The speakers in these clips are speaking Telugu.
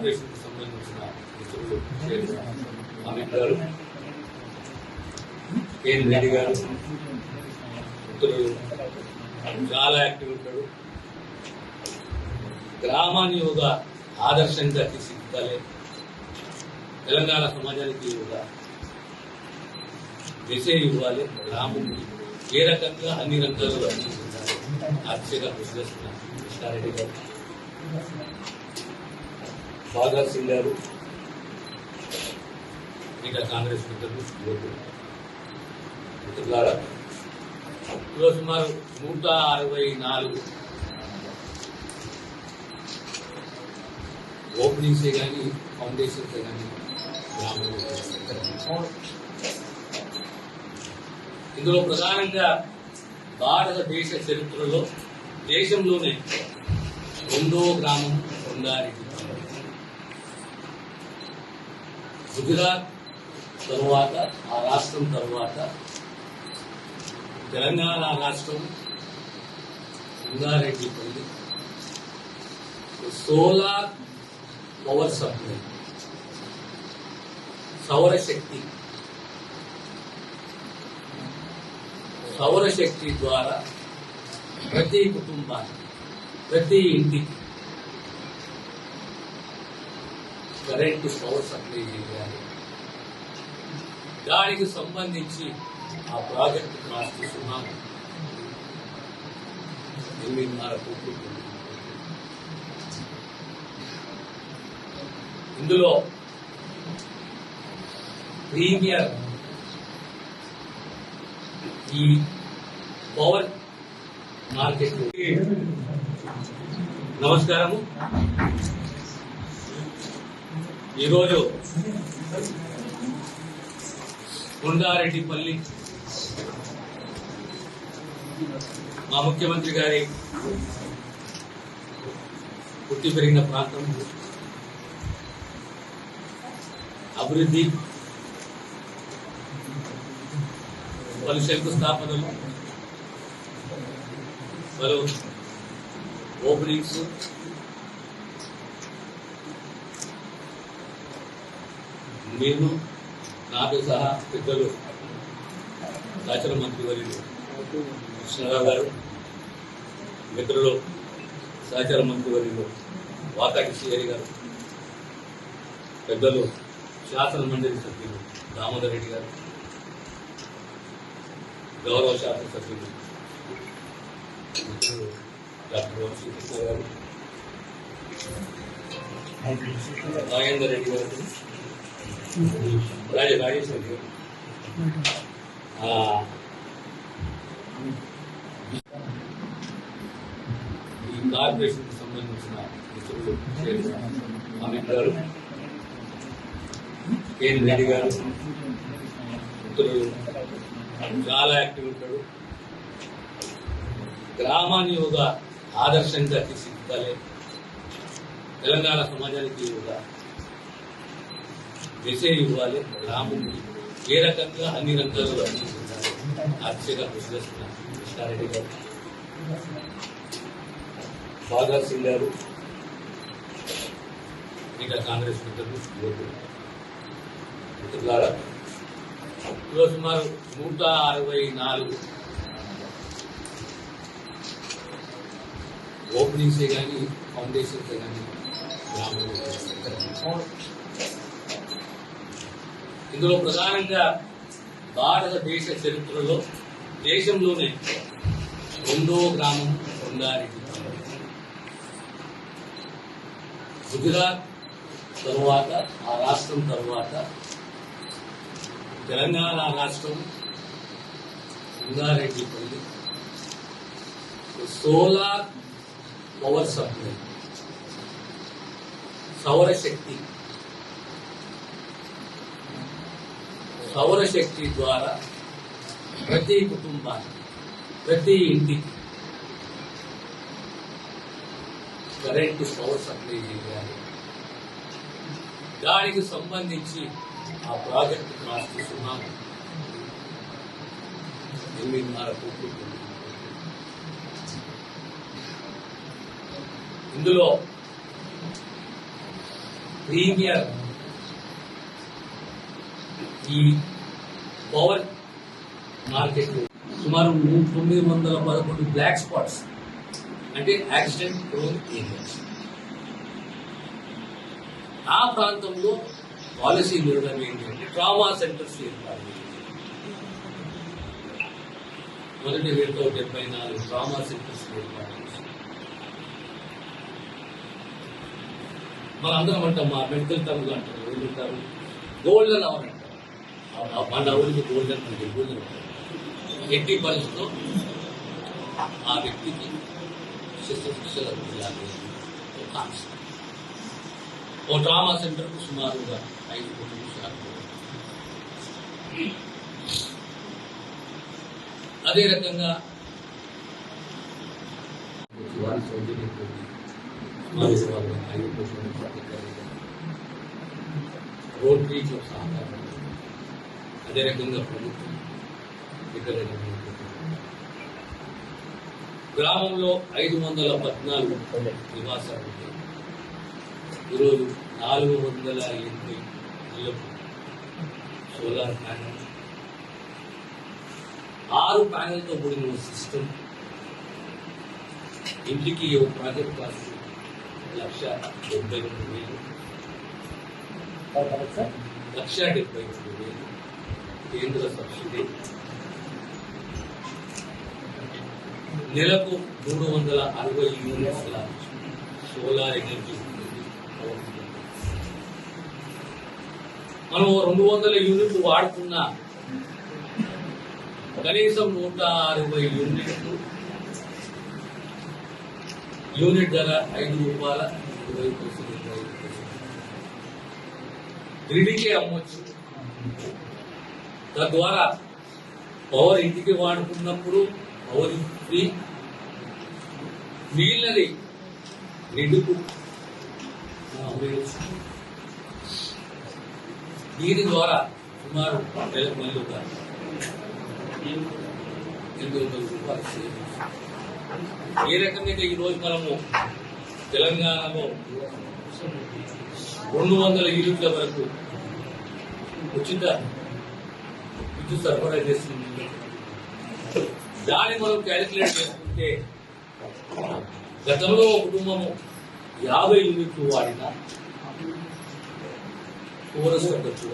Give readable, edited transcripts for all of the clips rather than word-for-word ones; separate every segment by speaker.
Speaker 1: కార్పొరేషన్కు సంబంధించిన మిత్రులు అమిత్ గారు, కేఎన్ రెడ్డి గారు మిత్రులు చాలా యాక్టివ్ ఉంటాడు. గ్రామాన్ని ఒక ఆదర్శంగా తీర్చిదిద్దాలి, తెలంగాణ సమాజానికి ఒక దిశ ఇవ్వాలి, గ్రామం ఏ రకంగా అన్ని రంగాల్లో అందించాలి ఆ దిశగా కృషి చేస్తున్న కృష్ణారెడ్డి గారు, బాగా సింగ్ గారు, ఇంకా కాంగ్రెస్ మిత్రులారా, ఈరోజు సుమారు 164 ఓపెనింగ్సే కానీ ఫౌండేషన్సే కానీ గ్రామంలో. ఇందులో ప్రధానంగా భారతదేశ చరిత్రలో దేశంలోనే 2వ గ్రామం కొండారెడ్డి. గుజరాత్ తరువాత ఆ రాష్ట్రం తరువాత తెలంగాణ రాష్ట్రం కొండారెడ్డిపల్లి సోలార్ పవర్ సప్లై, సౌరశక్తి ద్వారా ప్రతి కుటుంబానికి, ప్రతి ఇంటికి కరెంటు పవర్ సప్లై చేయాలి. దానికి సంబంధించి ఆ ప్రాజెక్టు కాస్ట్ సుమారు 8.5 కోట్లు. ఇందులో ప్రీమియర్ ఈ పవర్ మార్కెట్. నమస్కారము. ఈరోజు కొండారెడ్డిపల్లి మా ముఖ్యమంత్రి గారి పుట్టి పెరిగిన ప్రాంతం, అభివృద్ధి, పలు శంకుస్థాపనలు, పలు ఓపెనింగ్స్, నేను నాతో సహా పెద్దలు సహచర మంత్రివర్యులు కృష్ణరావు గారు, మిత్రులు సహచర మంత్రివర్యులు వాకాటి శ్రీహరి గారు, పెద్దలు శాసన మండలి సభ్యులు దామోదర్ రెడ్డి గారు, గౌరవ శాసనసభ్యులు మిత్రులు డాక్టర్ వంశీకృష్ణ గారు, నాగేందర్ రెడ్డి గారు, రాజేశ్వరి గారు, ఈ కార్పొరేషన్కు సంబంధించిన మిత్రులు అమిత్ గారు, కేఎన్ రెడ్డి గారు మిత్రులు చాలా యాక్టివ్ ఉంటాడు. గ్రామాన్ని ఒక ఆదర్శంగా తీర్చిదిద్దాలి, తెలంగాణ సమాజానికి ఒక దిశ ఇవ్వాలి, గ్రామం ఏ రకంగా అన్ని రంగాల్లో అందించాలి ఆ దిశగా కృషి చేస్తున్న కృష్ణారెడ్డి గారు, బాగా సింగ్ గారు, ఇంకా కాంగ్రెస్ మిత్రులారా, ఈరోజు సుమారు 164 ఓపెనింగ్సే కానీ ఫౌండేషన్సే కానీ గ్రామంలో. ఇందులో ప్రధానంగా భారతదేశ చరిత్రలో దేశంలోనే 2వ గ్రామం కొండారెడ్డి. గుజరాత్ తరువాత ఆ రాష్ట్రం తరువాత తెలంగాణ రాష్ట్రం కొండారెడ్డిపల్లి సోలార్ పవర్ సప్లై, సౌరశక్తి ద్వారా ప్రతి కుటుంబానికి, ప్రతి ఇంటికి కరెంటు పవర్ సప్లై చేయాలి. దానికి సంబంధించి ఆ ప్రాజెక్టు కాస్ట్ సుమారు 8.5 కోట్లు. ఇందులో ప్రీమియర్ ఈ పవర్ మార్కెట్ సుమారు 911 బ్లాక్ స్పాట్స్ అంటే యాక్సిడెంట్ ప్రోన్ ఏరియాస్. ఆ ప్రాంతంలో పాలసీ నిర్ణయం ఏంటంటే ట్రామా సెంటర్స్ ఏర్పాటు. మొదటి విడత 74 ట్రామా సెంటర్స్ ఏర్పాటు. మనందరం అంటాం, మా మెడికల్ టర్మ్లు అంటారు, ఏమంటారు, గోల్డెన్ అవర్ అంటారు. ఆ 1 అవర్కి గోల్డెన్ అంటే గోల్డెన్ అవర్. ఎట్టి పరిస్థితుల్లో ఆ వ్యక్తికి శస్త్రచికిత్సలు అందించాలి. ఓ ట్రామా సెంటర్కు సుమారుగా 5 కోట్ల రూపాయలు. అదే రకంగా వారి సౌజన్యంతో సుమారు 5 కోట్ల రూపాయలు రోటరీ క్లబ్ సహకారం. అదే రకంగా ప్రభుత్వం ఇక్కడ గ్రామంలో 514 నివాసాలు ఉంటాయి. ఈరోజు 480 ఇళ్లకు సోలార్ ప్యానెల్, 6 ప్యానెల్తో కూడిన సిస్టమ్. ఇంటికి ఒక ప్రాజెక్ట్ కాస్ట్ 1,72,000. 1,72,000 కేంద్ర సబ్సిడీ. నెలకు 360 యూనిట్ల సోలార్ ఎనర్జీ. మనం 200 యూనిట్లు వాడుతున్నా కనీసం 160 యూనిట్లు. యూనిట్ ధర ₹5.20. గ్రిడ్కే అమ్మొచ్చు. తద్వారా పవర్ ఇంటికి వాడుకున్నప్పుడు పవర్ ఫ్రీ, నీళ్ళని గ్రిడ్కు అమ్మేయచ్చు. దీని ద్వారా సుమారు నెలకు మళ్ళీ ఒక 800 రూపాయలు సేవింగ్స్. ఏ రకంగా ఈరోజు మనము తెలంగాణలో 200 యూనిట్ల వరకు ఉచిత విద్యుత్ సరఫరా చేస్తుంది. దాన్ని మనం క్యాలిక్యులేట్ చేసుకుంటే గతంలో కుటుంబము 50 యూనిట్లు వాడినా ఓరస్ ఖర్చు,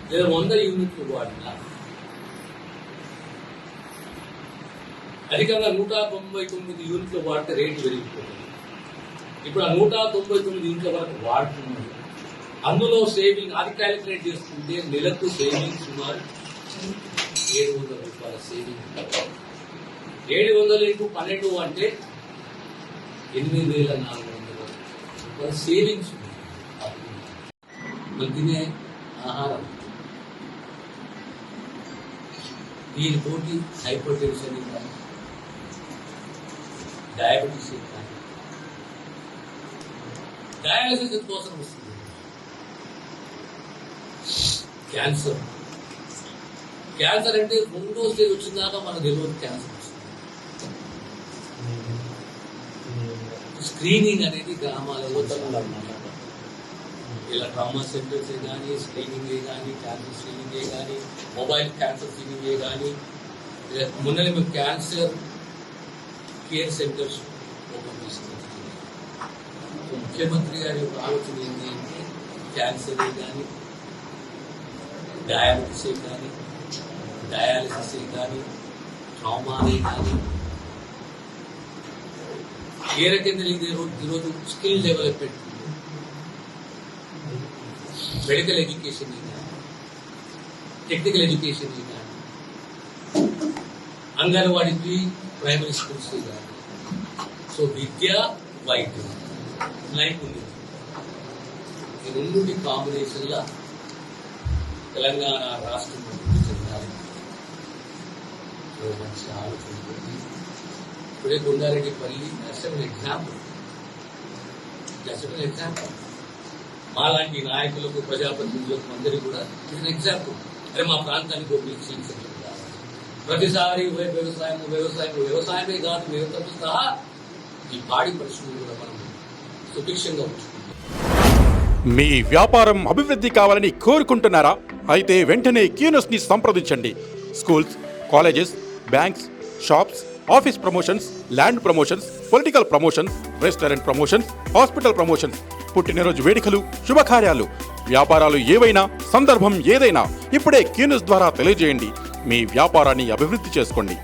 Speaker 1: లేదా 100 యూనిట్లు వాడినా అధికంగా 199 యూనిట్లు వాడితే రేటు పెరిగిపోతుంది. ఇప్పుడు ఆ 199 యూనిట్ల వరకు వాడుతున్నాం. అందులో సేవింగ్ అది క్యాలిక్యులేట్ చేసుకుంటే నెలకు సేవింగ్ సుమారు 700 రూపాయల సేవింగ్. 700 ఇంటూ 12 అంటే 8,400 రూపాయల సేవింగ్స్. మనం తినే ఆహారం, దీనితోటి హైపర్ టెన్షన్ కానీ, డయాబెటీస్ కానీ, డయాలసిస్ కోసం వస్తుంది. క్యాన్సర్ అంటే 2వ స్టేజ్ వచ్చిందాక మనకు తెలియదు క్యాన్సర్ వస్తుంది. స్క్రీనింగ్ అనేది గ్రామాలలో ఇలా ట్రామా సెంటర్స్ కానీ, స్క్రీనింగ్ కానీ, క్యాన్సర్ స్క్రీనింగ్ కానీ, మొబైల్ క్యాన్సర్ స్క్రీనింగ్ కానీ, మొన్ననే మేము క్యాన్సర్ కేర్ సెంటర్స్ ఓపెన్ చేస్తున్నాం. ముఖ్యమంత్రి గారి యొక్క ఆలోచన ఏంటి అంటే క్యాన్సర్ కానీ, డయాబెటీస్ కానీ, డయాలసిస్ కానీ, ట్రామానే కానీ, ఏ రకంగా ఈరోజు స్కిల్ డెవలప్మెంట్, మెడికల్ ఎడ్యుకేషన్ కానీ, టెక్నికల్ ఎడ్యుకేషన్ కానీ, అంగన్వాడీ ప్రైమరీ స్కూల్స్ కానీ. సో విద్య, వైద్యం, నైపుణ్యం ఈ రెండింటి కాంబినేషన్లో తెలంగాణ రాష్ట్రం అభివృద్ధి చెందాలి. మంచి ఆలోచన. ఇప్పుడే కొండారెడ్డిపల్లి ఎగ్జాంపుల్. మాలాంటి నాయకులకు, ప్రజాప్రతినిధులకు అందరికీ కూడా ఇది ఎగ్జాంపుల్. అరే మా ప్రాంతానికి ఒక మిల్క్ సెంటర్ ప్రతిసారి వ్యవసాయమే కాదు, వ్యవసాయంతో సహా ఈ పాడి పరిశ్రమలు కూడా మనం సుభిక్షంగా ఉంచుకుంటాం.
Speaker 2: మీ వ్యాపారం అభివృద్ధి కావాలని కోరుకుంటున్నారా? అయితే వెంటనే క్యూనస్ని సంప్రదించండి. Schools, colleges, banks, shops, office promotions, land promotions, political promotions, restaurant promotions, hospital promotions, పుట్టినరోజు వేడుకలు, శుభకార్యాలు, వ్యాపారాలు ఏవైనా, సందర్భం ఏదైనా ఇప్పుడే క్యూనస్ ద్వారా తెలియజేయండి. మీ వ్యాపారాన్ని అభివృద్ధి చేసుకోండి.